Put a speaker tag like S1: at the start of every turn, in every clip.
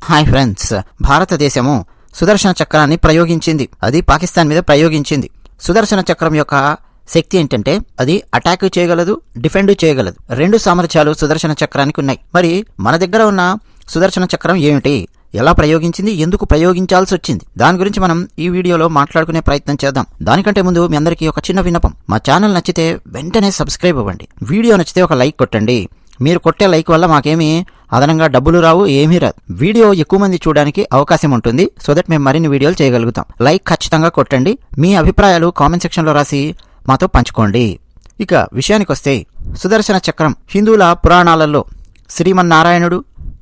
S1: Hi friends, భారతదేశము సుదర్శన చక్రాన్ని ప్రయోగించింది. అది పాకిస్తాన్ మీద ప్రయోగించింది. సుదర్శన చక్రం యొక్క శక్తి ఏంటంటే అది అటాక్ చేయగలదు, డిఫెండ్ చేయగలదు. రెండు సామర్థ్యాలు సుదర్శన చక్రానికి ఉన్నాయి. మరి మన దగ్గర ఉన్న సుదర్శన చక్రం ఏమిటి, ఎలా ప్రయోగించింది, ఎందుకు ప్రయోగించాల్సి వచ్చింది, దాని గురించి మనం ఈ వీడియోలో మాట్లాడుకునే ప్రయత్నం చేద్దాం. దానికంటే ముందు మీ అందరికీ ఒక చిన్న విన్నపం. మా ఛానల్ నచ్చితే వెంటనే సబ్స్క్రైబ్ అవ్వండి. వీడియో నచ్చితే ఒక లైక్ కొట్టండి. మీరు కొట్టే లైక్ వల్ల మాకేమీ అదనంగా డబ్బులు రావు, ఏమీ రాదు. వీడియో ఎక్కువ మంది చూడడానికి అవకాశం ఉంటుంది. సో దట్ మేము మరిన్ని వీడియోలు చేయగలుగుతాం. లైక్ ఖచ్చితంగా కొట్టండి. మీ అభిప్రాయాలు కామెంట్ సెక్షన్లో రాసి మాతో పంచుకోండి. ఇక విషయానికి వస్తే, సుదర్శన చక్రం హిందువుల పురాణాలలో శ్రీమన్నారాయణుడు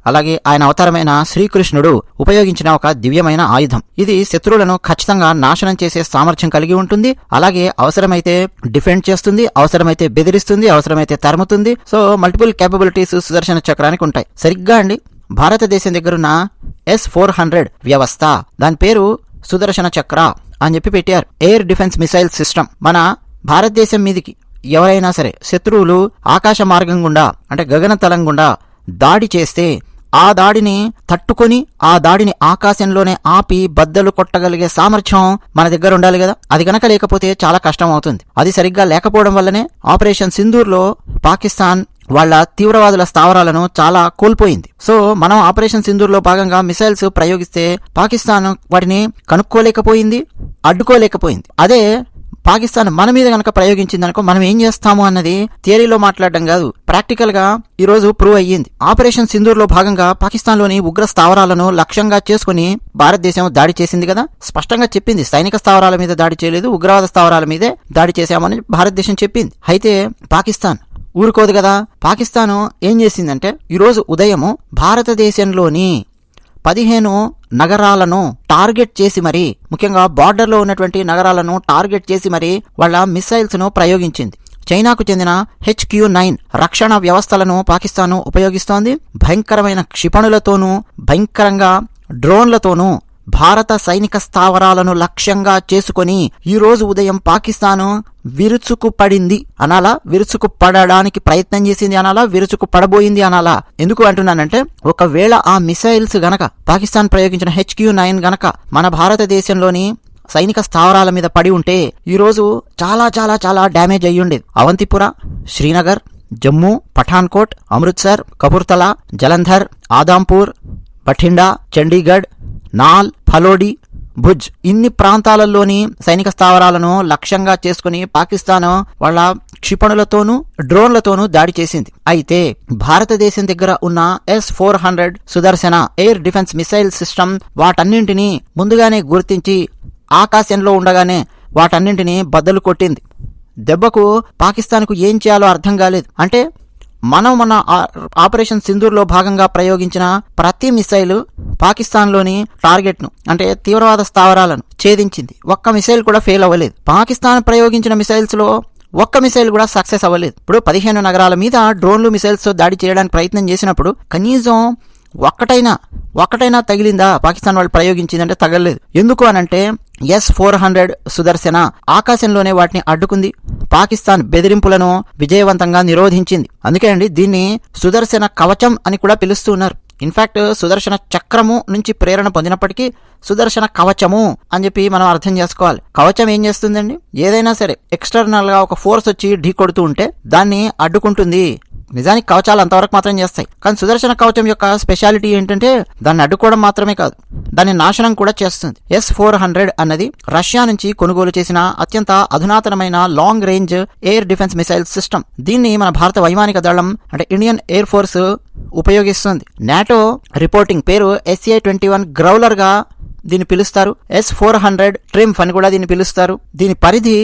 S1: అలాగే ఆయన అవతారమైన శ్రీకృష్ణుడు ఉపయోగించిన ఒక దివ్యమైన ఆయుధం. ఇది శత్రువులను ఖచ్చితంగా నాశనం చేసే సామర్థ్యం కలిగి ఉంటుంది. అలాగే అవసరమైతే డిఫెండ్ చేస్తుంది, అవసరమైతే బెదిరిస్తుంది, అవసరమైతే తరుముతుంది. సో మల్టిపుల్ కేపబిలిటీస్ సుదర్శన చక్రానికి ఉంటాయి. సరిగ్గా అండి, భారతదేశం దగ్గరున్న S-400 వ్యవస్థ, దాని పేరు సుదర్శన చక్ర అని చెప్పి పెట్టారు. Air defence missile system. మన భారతదేశం మీదికి ఎవరైనా సరే శత్రువులు ఆకాశ మార్గం గుండా అంటే గగనతలం గుండా దాడి చేస్తే ఆ దాడిని తట్టుకొని ఆ దాడిని ఆకాశంలోనే ఆపి బద్దలు కొట్టగలిగే సామర్థ్యం మన దగ్గర ఉండాలి కదా. అది గనక లేకపోతే చాలా కష్టం అవుతుంది. అది సరిగ్గా లేకపోవడం వల్లనే ఆపరేషన్ సింధూర్లో పాకిస్తాన్ వాళ్ళ తీవ్రవాదుల స్థావరాలను చాలా కోల్పోయింది. సో మనం ఆపరేషన్ సింధూర్లో భాగంగా మిసైల్స్ ప్రయోగిస్తే పాకిస్తాన్ వాటిని కనుక్కోలేకపోయింది, అడ్డుకోలేకపోయింది. అదే పాకిస్తాన్ మన మీద కనుక ప్రయోగించిందనుకో మనం ఏం చేస్తాము అన్నది థియరీలో మాట్లాడడం కాదు, ప్రాక్టికల్ గా ఈ రోజు ప్రూవ్ అయ్యింది. ఆపరేషన్ సింధూర్ లో భాగంగా పాకిస్తాన్ లోని ఉగ్ర స్థావరాలను లక్ష్యంగా చేసుకుని భారతదేశం దాడి చేసింది కదా. స్పష్టంగా చెప్పింది, సైనిక స్థావరాల మీద దాడి చేయలేదు, ఉగ్రవాద స్థావరాల మీదే దాడి చేశామని భారతదేశం చెప్పింది. అయితే పాకిస్తాన్ ఊరుకోదు కదా. పాకిస్తాన్ ఏం చేసిందంటే ఈరోజు ఉదయము భారతదేశంలోని 15 నగరాలను టార్గెట్ చేసి మరి, ముఖ్యంగా బార్డర్లో ఉన్నటువంటి నగరాలను టార్గెట్ చేసి మరి వాళ్ళ మిసైల్స్ ను ప్రయోగించింది. చైనాకు చెందిన HQ-9 రక్షణ వ్యవస్థలను పాకిస్తాన్ ఉపయోగిస్తోంది. భయంకరమైన క్షిపణులతోనూ భయంకరంగా డ్రోన్లతోనూ భారత సైనిక స్థావరాలను లక్ష్యంగా చేసుకుని ఈ రోజు ఉదయం పాకిస్తాను విరుచుకు పడింది అనాలా, విరుచుకు పడడానికి ప్రయత్నం చేసింది అనాలా, విరుచుకు పడబోయింది అనాలా. ఎందుకు అంటున్నానంటే, ఒకవేళ ఆ మిసైల్స్ గనక పాకిస్తాన్ ప్రయోగించిన HQ-9 గనక మన భారతదేశంలోని సైనిక స్థావరాల మీద పడి ఉంటే ఈరోజు చాలా చాలా చాలా డ్యామేజ్ అయ్యుండేది. అవంతిపుర, శ్రీనగర్, జమ్మూ, పఠాన్కోట్, అమృత్సర్, కపూర్తలా, జలంధర్, ఆదాంపూర్, బఠిండా, చండీగఢ్, నాల్, ఫలోడి, భుజ్ ఇన్ని ప్రాంతాలలోని సైనిక స్థావరాలను లక్ష్యంగా చేసుకుని పాకిస్తాన్ వాళ్ళ క్షిపణులతోనూ డ్రోన్లతోనూ దాడి చేసింది. అయితే భారతదేశం దగ్గర ఉన్న S-400 సుదర్శన ఎయిర్ డిఫెన్స్ మిసైల్ సిస్టమ్ వాటన్నింటినీ ముందుగానే గుర్తించి ఆకాశంలో ఉండగానే వాటన్నింటినీ బద్దలు కొట్టింది. దెబ్బకు పాకిస్తాన్కు ఏం చేయాలో అర్థం కాలేదు. అంటే మనం మన ఆపరేషన్ సింధూర్లో భాగంగా ప్రయోగించిన ప్రతి మిసైల్ పాకిస్తాన్లోని టార్గెట్ను అంటే తీవ్రవాద స్థావరాలను ఛేదించింది. ఒక్క మిసైల్ కూడా ఫెయిల్ అవ్వలేదు. పాకిస్తాన్ ప్రయోగించిన మిసైల్స్లో ఒక్క మిసైల్ కూడా సక్సెస్ అవ్వలేదు. ఇప్పుడు 15 నగరాల మీద డ్రోన్లు మిసైల్స్ దాడి చేయడానికి ప్రయత్నం చేసినప్పుడు కనీసం ఒక్కటైనా తగిలిందా? పాకిస్తాన్ వాళ్ళు ప్రయోగించిందంటే తగలలేదు. ఎందుకు అనంటే S-400 సుదర్శన ఆకాశంలోనే వాటిని అడ్డుకుంది. పాకిస్తాన్ బెదిరింపులను విజయవంతంగా నిరోధించింది. అందుకే అండి దీన్ని సుదర్శన కవచం అని కూడా పిలుస్తూ ఉన్నారు. ఇన్ఫాక్ట్ సుదర్శన చక్రము నుంచి ప్రేరణ పొందినప్పటికీ సుదర్శన కవచము అని చెప్పి మనం అర్థం చేసుకోవాలి. కవచం ఏం చేస్తుందండి, ఏదైనా సరే ఎక్స్టర్నల్ గా ఒక ఫోర్స్ వచ్చి ఢీ కొడుతూ ఉంటే దాన్ని అడ్డుకుంటుంది. నిజానికి కవచాలు అంతవరకు మాత్రం చేస్తాయి, కానీ సుదర్శన కవచం యొక్క స్పెషాలిటీ ఏంటంటే దాన్ని అడ్డుకోవడం మాత్రమే కాదు, దాన్ని నాశనం కూడా చేస్తుంది. S-400 అన్నది రష్యా నుంచి కొనుగోలు చేసిన అత్యంత అధునాతనమైన long range air defence missile system. దీన్ని మన భారత వైమానిక దళం అంటే ఇండియన్ ఎయిర్ ఫోర్స్ ఉపయోగిస్తుంది. నాటో రిపోర్టింగ్ పేరు SA-21 గ్రౌలర్ గా దీన్ని పిలుస్తారు. S-400 ట్రింఫ్ అని కూడా దీన్ని పిలుస్తారు. దీని పరిధి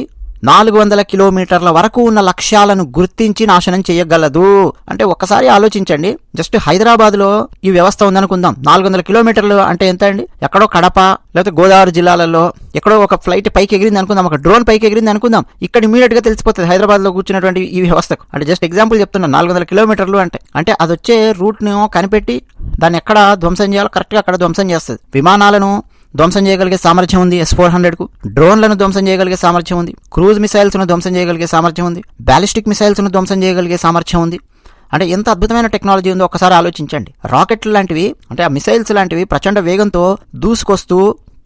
S1: 400 కిలోమీటర్ల వరకు ఉన్న లక్ష్యాలను గుర్తించి నాశనం చేయగలదు. అంటే ఒక్కసారి ఆలోచించండి, జస్ట్ హైదరాబాద్ లో ఈ వ్యవస్థ ఉందనుకుందాం. 400 కిలోమీటర్లు అంటే ఎంత అండి? ఎక్కడో కడప లేకపోతే గోదావరి జిల్లాలలో ఎక్కడో ఒక ఫ్లైట్ పైకి ఎగిరింది అనుకుందాం, ఒక డ్రోన్ పైకి ఎగిరింది అనుకుందాం, ఇక్కడ ఇమీడియట్ గా తెలిసిపోతుంది హైదరాబాద్ లో కూర్చున్నటువంటి ఈ వ్యవస్థకు. అంటే జస్ట్ ఎగ్జాంపుల్ చెప్తున్నాను, 400 కిలోమీటర్లు అంటే అది వచ్చే రూట్ ను కనిపెట్టి దాన్ని ఎక్కడ ధ్వంసం చేయాలో కరెక్ట్ గా అక్కడ ధ్వంసం చేస్తుంది. విమానాలను ధ్వంసం చేయగలిగే సామర్థ్యం ఉంది S-400 కు. డ్రోన్లను ధ్వంసం చేయగలిగే సామర్థ్యం ఉంది. క్రూజ్ మిసైల్స్ ను ధ్వంసం చేయగలిగే సామర్థ్యం ఉంది. బ్యాలిస్టిక్ మిసైల్స్ ను ధ్వంసం చేయగలిగే సామర్థ్యం ఉంది. అంటే ఎంత అద్భుతమైన టెక్నాలజీ ఉందో ఒకసారి ఆలోచించండి. రాకెట్లు లాంటివి, అంటే ఆ మిసైల్స్ లాంటివి ప్రచండ వేగంతో దూసుకొస్తూ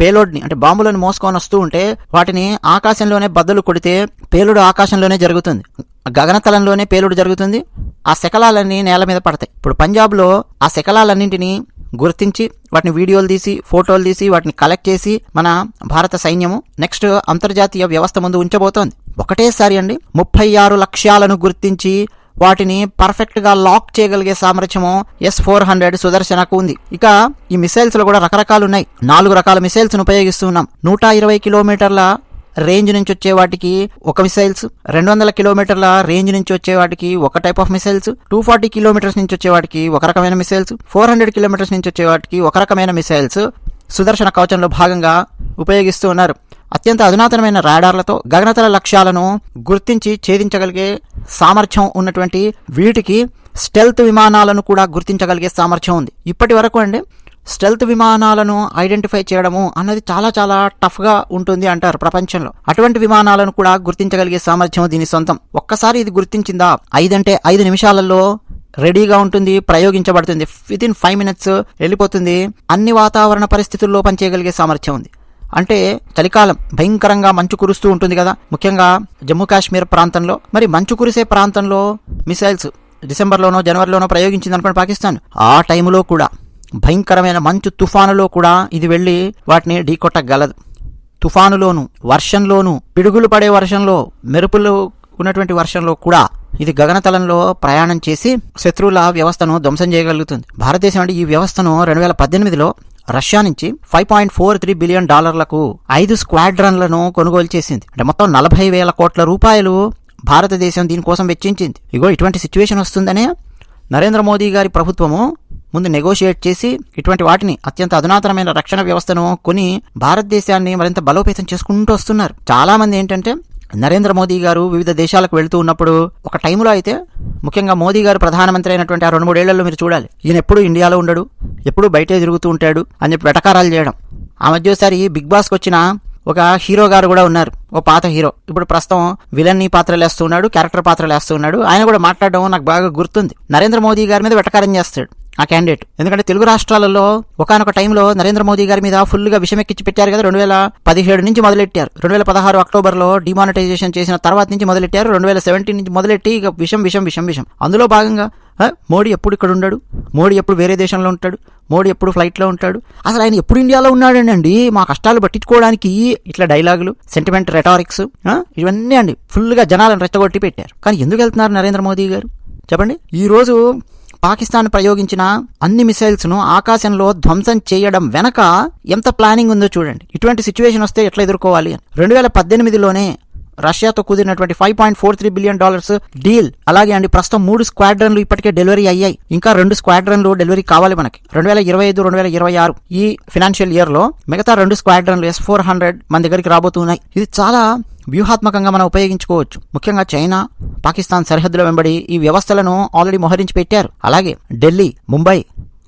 S1: పేలోడ్ని, అంటే బాంబులను మోసుకొని వస్తూ ఉంటే వాటిని ఆకాశంలోనే బద్దలు కొడితే పేలుడు ఆకాశంలోనే జరుగుతుంది, గగనతలంలోనే పేలుడు జరుగుతుంది. ఆ శకలాలన్నీ నేల మీద పడతాయి. ఇప్పుడు పంజాబ్లో ఆ శకలాలన్నింటినీ గుర్తించి వాటిని వీడియోలు తీసి, ఫోటోలు తీసి, వాటిని కలెక్ట్ చేసి మన భారత సైన్యము నెక్స్ట్ అంతర్జాతీయ వ్యవస్థ ముందు ఉంచబోతోంది. ఒకటేసారి అండి 36 లక్ష్యాలను గుర్తించి వాటిని పర్ఫెక్ట్ గా లాక్ చేయగలిగే సామర్థ్యము S-400 సుదర్శనకు ఉంది. ఇక ఈ మిసైల్స్ లో కూడా రకరకాలు ఉన్నాయి. 4 రకాల మిసైల్స్ ఉపయోగిస్తున్నాం. 120 కిలోమీటర్ల రేంజ్ నుంచి వచ్చే వాటికి ఒక మిసైల్స్, 200 కిలోమీటర్ల రేంజ్ నుంచి వచ్చే వాటికి ఒక టైప్ ఆఫ్ మిసైల్స్, 240 కిలోమీటర్స్ నుంచి వచ్చే వాటికి ఒక రకమైన మిసైల్స్, 400 కిలోమీటర్స్ నుంచి వచ్చే వాటికి ఒక రకమైన మిసైల్స్ సుదర్శన కవచంలో భాగంగా ఉపయోగిస్తూ ఉన్నారు. అత్యంత అధునాతనమైన రాడార్లతో గగనతల లక్ష్యాలను గుర్తించి ఛేదించగలిగే సామర్థ్యం ఉన్నటువంటి వీటికి స్టెల్త్ విమానాలను కూడా గుర్తించగలిగే సామర్థ్యం ఉంది. ఇప్పటి వరకు అండి స్టెల్త్ విమానాలను ఐడెంటిఫై చేయడము అన్నది చాలా చాలా టఫ్ గా ఉంటుంది అంటారు ప్రపంచంలో. అటువంటి విమానాలను కూడా గుర్తించగలిగే సామర్థ్యం దీని సొంతం. ఒక్కసారి ఇది గుర్తించిందా 5 నిమిషాలలో రెడీగా ఉంటుంది, ప్రయోగించబడుతుంది. వితిన్ 5 minutes వెళ్ళిపోతుంది. అన్ని వాతావరణ పరిస్థితుల్లో పనిచేయగలిగే సామర్థ్యం ఉంది. అంటే చలికాలం భయంకరంగా మంచు కురుస్తూ ఉంటుంది కదా, ముఖ్యంగా జమ్మూ కాశ్మీర్ ప్రాంతంలో. మరి మంచు కురిసే ప్రాంతంలో మిసైల్స్ డిసెంబర్లోనో జనవరిలోనో ప్రయోగించింది అనుకోండి పాకిస్తాన్. ఆ టైంలో కూడా భయంకరమైన మంచు తుఫానులో కూడా ఇది వెళ్ళి వాటిని ఢీకొట్టగలదు. తుఫానులోను, వర్షంలోను, పిడుగులు పడే వర్షంలో, మెరుపులు ఉన్నటువంటి వర్షంలో కూడా ఇది గగనతలంలో ప్రయాణం చేసి శత్రువుల వ్యవస్థను ధ్వంసం చేయగలుగుతుంది. భారతదేశం అంటే ఈ వ్యవస్థను 2018లో రష్యా నుంచి $5.43 బిలియన్ 5 స్క్వాడ్రన్లను కొనుగోలు చేసింది. అంటే మొత్తం 40,000 కోట్ల రూపాయలు భారతదేశం దీనికోసం వెచ్చించింది. ఇగో ఇటువంటి సిచ్యువేషన్ వస్తుందనే నరేంద్ర మోదీ గారి ప్రభుత్వము ముందు నెగోషియేట్ చేసి ఇటువంటి వాటిని అత్యంత అధునాతనమైన రక్షణ వ్యవస్థను కొని భారతదేశాన్ని మరింత బలోపేతం చేసుకుంటూ వస్తున్నారు. చాలా మంది ఏంటంటే నరేంద్ర మోదీ గారు వివిధ దేశాలకు వెళుతూ ఉన్నప్పుడు ఒక టైంలో అయితే ముఖ్యంగా మోదీ గారు ప్రధానమంత్రి అయినటువంటి ఆ 2-3 ఏళ్లలో మీరు చూడాలి, ఈయన ఎప్పుడు ఇండియాలో ఉండడు, ఎప్పుడు బయటే తిరుగుతూ ఉంటాడు అని చెప్పి వెటకారాలు చేయడం. ఆ మధ్య ఒకసారి బిగ్ బాస్కి వచ్చిన ఒక హీరో గారు కూడా ఉన్నారు, ఓ పాత హీరో, ఇప్పుడు ప్రస్తుతం విలన్ని పాత్రలు వేస్తున్నాడు, క్యారెక్టర్ పాత్రలు వేస్తున్నాడు. ఆయన కూడా మాట్లాడడం నాకు బాగా గుర్తుంది. నరేంద్ర మోదీ గారి మీద వెటకారం చేస్తాడు ఆ క్యాండిడేట్. ఎందుకంటే తెలుగు రాష్ట్రాలలో ఒకనొక టైంలో నరేంద్ర మోదీ గారి మీద ఫుల్గా విషమెక్కించి పెట్టారు కదా. 2017 నుంచి మొదలెట్టారు. 2016 అక్టోబర్లో డిమానిటైజేషన్ చేసిన తర్వాత నుంచి మొదలెట్టారు. 2017 నుంచి మొదలెట్టి ఇక విషం. అందులో భాగంగా మోడీ ఎప్పుడు ఇక్కడ ఉండడు, మోడీ ఎప్పుడు వేరే దేశంలో ఉంటాడు, మోడీ ఎప్పుడు ఫ్లైట్లో ఉంటాడు, అసలు ఆయన ఎప్పుడు ఇండియాలో ఉన్నాడండి మా కష్టాలు పట్టించుకోవడానికి, ఇట్లా డైలాగులు, సెంటిమెంట్ రెటారిక్స్ ఇవన్నీ అండి ఫుల్గా జనాలను రెచ్చగొట్టి పెట్టారు. కానీ ఎందుకు వెళ్తున్నారు నరేంద్ర మోదీ గారు చెప్పండి? ఈరోజు పాకిస్తాన్ ప్రయోగించిన అన్ని మిసైల్స్ ను ఆకాశంలో ధ్వంసం చేయడం వెనక ఎంత ప్లానింగ్ ఉందో చూడండి. ఇటువంటి సిచ్యువేషన్ వస్తే ఎట్లా ఎదుర్కోవాలి అని 2018లోనే రష్యాతో కుదిరినటువంటి $5.43 బిలియన్ డీల్. అలాగే అండి ప్రస్తుతం 3 స్క్వాడ్రన్లు ఇప్పటికే డెలివరీ అయ్యాయి. ఇంకా 2 స్క్వాడ్రన్లు డెలివరీ కావాలి మనకి 2025-2026 ఈ ఫైనాన్షియల్ ఇయర్ లో. మిగతా 2 స్క్వాడ్రన్లు S-400 మన దగ్గరికి రాబోతున్నాయి. ఇది చాలా వ్యూహాత్మకంగా మనం ఉపయోగించుకోవచ్చు. ముఖ్యంగా చైనా, పాకిస్తాన్ సరిహద్దుల వెంబడి ఈ వ్యవస్థలను ఆల్రెడీ మోహరించి పెట్టారు. అలాగే ఢిల్లీ, ముంబై,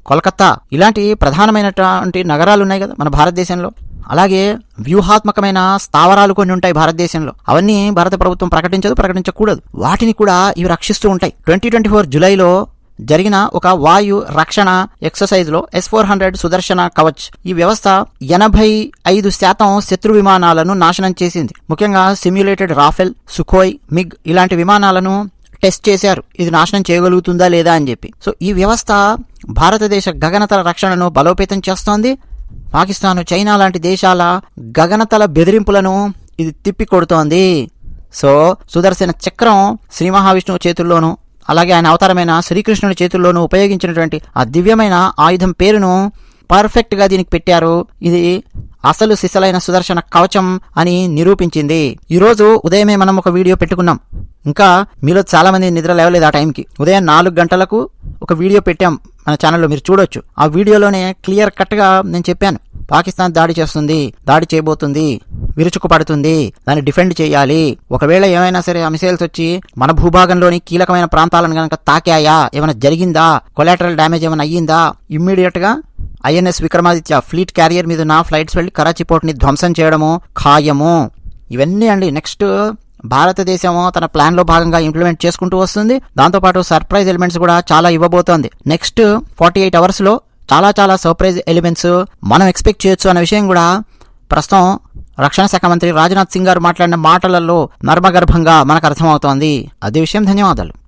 S1: కోల్కతా ఇలాంటి ప్రధానమైనటువంటి నగరాలు ఉన్నాయి కదా మన భారతదేశంలో. అలాగే వ్యూహాత్మకమైన స్థావరాలు కొన్ని ఉంటాయి భారతదేశంలో. అవన్నీ భారత ప్రభుత్వం ప్రకటించకూడదు. వాటిని కూడా ఇవి రక్షిస్తూ ఉంటాయి. 2024 జూలైలో జరిగిన ఒక వాయు రక్షణ ఎక్సర్సైజ్ లో S-400 సుదర్శన కవచ్ ఈ వ్యవస్థ 85% శత్రు విమానాలను నాశనం చేసింది. ముఖ్యంగా సిమ్యులేటెడ్ రాఫెల్, సుఖోయ్, మిగ్ ఇలాంటి విమానాలను టెస్ట్ చేశారు, ఇది నాశనం చేయగలుగుతుందా లేదా అని చెప్పి. సో ఈ వ్యవస్థ భారతదేశ గగనతల రక్షణను బలోపేతం చేస్తోంది. పాకిస్తాన్, చైనా లాంటి దేశాల గగనతల బెదిరింపులను ఇది తిప్పి కొడుతోంది. సో సుదర్శన చక్రం శ్రీ మహావిష్ణువు చేతుల్లోనూ అలాగే ఆయన అవతారమైన శ్రీకృష్ణుడి చేతుల్లోనూ ఉపయోగించినటువంటి ఆ దివ్యమైన ఆయుధం పేరును పర్ఫెక్ట్ గా దీనికి పెట్టారు. ఇది అసలు సిసలైన సుదర్శన కవచం అని నిరూపించింది. ఈరోజు ఉదయమే మనం ఒక వీడియో పెట్టుకున్నాం. ఇంకా మీలో చాలా మంది నిద్ర లేవలేదు ఆ టైంకి. ఉదయం 4 గంటలకు ఒక వీడియో పెట్టాం మన ఛానల్లో, మీరు చూడొచ్చు. ఆ వీడియోలోనే క్లియర్ కట్ గా నేను చెప్పాను, పాకిస్తాన్ దాడి చేస్తుంది, దాడి చేయబోతుంది, విరుచుకుపడుతుంది, దాన్ని డిఫెండ్ చేయాలి. ఒకవేళ ఏమైనా సరే ఆ మిసైల్స్ వచ్చి మన భూభాగంలోని కీలకమైన ప్రాంతాలను కనుక తాకాయా, ఏమైనా జరిగిందా, కొలాటరల్ డ్యామేజ్ ఏమైనా అయ్యిందా, ఇమ్మీడియట్ గా INS విక్రమాదిత్య ఫ్లీట్ క్యారియర్ మీద నా ఫ్లైట్స్ వెళ్లి కరాచీ పోర్ట్ ని ధ్వంసం చేయడము ఖాయము. ఇవన్నీ అండి నెక్స్ట్ భారతదేశం తన ప్లాన్ లో భాగంగా ఇంప్లిమెంట్ చేసుకుంటూ వస్తుంది. దాంతోపాటు సర్ప్రైజ్ ఎలిమెంట్స్ కూడా చాలా ఇవ్వబోతోంది. నెక్స్ట్ 48 అవర్స్ లో చాలా చాలా సర్ప్రైజ్ ఎలిమెంట్స్ మనం ఎక్స్పెక్ట్ చేయొచ్చు అనే విషయం కూడా ప్రస్తుతం రక్షణ శాఖ మంత్రి రాజ్నాథ్ సింగ్ గారు మాట్లాడిన మాటలలో నర్మగర్భంగా మనకు అర్థమవుతోంది. అదే విషయం. ధన్యవాదాలు.